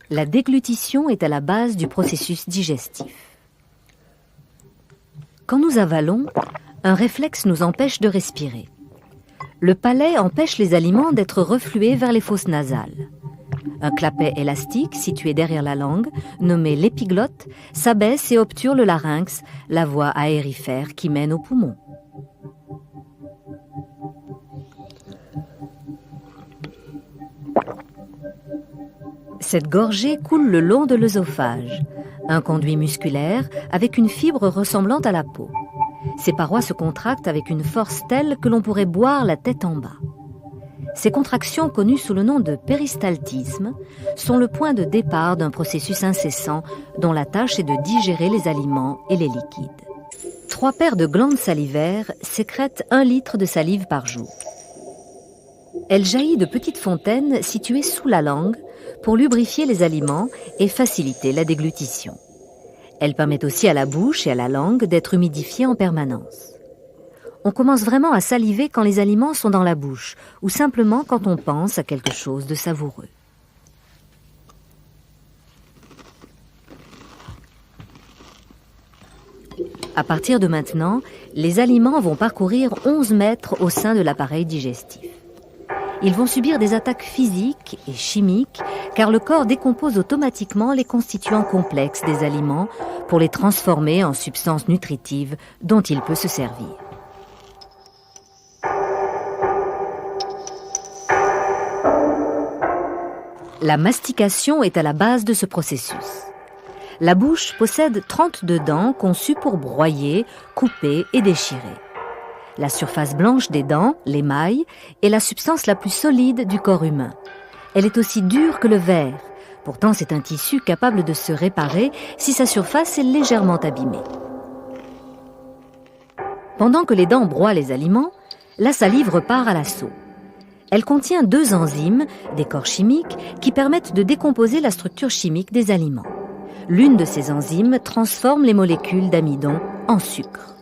La déglutition est à la base du processus digestif. Quand nous avalons, un réflexe nous empêche de respirer. Le palais empêche les aliments d'être reflués vers les fosses nasales. Un clapet élastique situé derrière la langue, nommé l'épiglotte, s'abaisse et obture le larynx, la voie aérifère qui mène aux poumons. Cette gorgée coule le long de l'œsophage, un conduit musculaire avec une fibre ressemblant à la peau. Ses parois se contractent avec une force telle que l'on pourrait boire la tête en bas. Ces contractions, connues sous le nom de péristaltisme, sont le point de départ d'un processus incessant dont la tâche est de digérer les aliments et les liquides. 3 paires de glandes salivaires sécrètent 1 litre de salive par jour. Elle jaillit de petites fontaines situées sous la langue pour lubrifier les aliments et faciliter la déglutition. Elle permet aussi à la bouche et à la langue d'être humidifiées en permanence. On commence vraiment à saliver quand les aliments sont dans la bouche ou simplement quand on pense à quelque chose de savoureux. À partir de maintenant, les aliments vont parcourir 11 mètres au sein de l'appareil digestif. Ils vont subir des attaques physiques et chimiques car le corps décompose automatiquement les constituants complexes des aliments pour les transformer en substances nutritives dont il peut se servir. La mastication est à la base de ce processus. La bouche possède 32 dents conçues pour broyer, couper et déchirer. La surface blanche des dents, l'émail, est la substance la plus solide du corps humain. Elle est aussi dure que le verre. Pourtant, c'est un tissu capable de se réparer si sa surface est légèrement abîmée. Pendant que les dents broient les aliments, la salive repart à l'assaut. Elle contient 2 enzymes, des corps chimiques, qui permettent de décomposer la structure chimique des aliments. L'une de ces enzymes transforme les molécules d'amidon en sucre.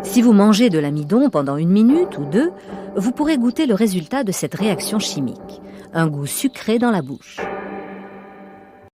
Si vous mangez de l'amidon pendant 1 minute ou 2, vous pourrez goûter le résultat de cette réaction chimique, un goût sucré dans la bouche.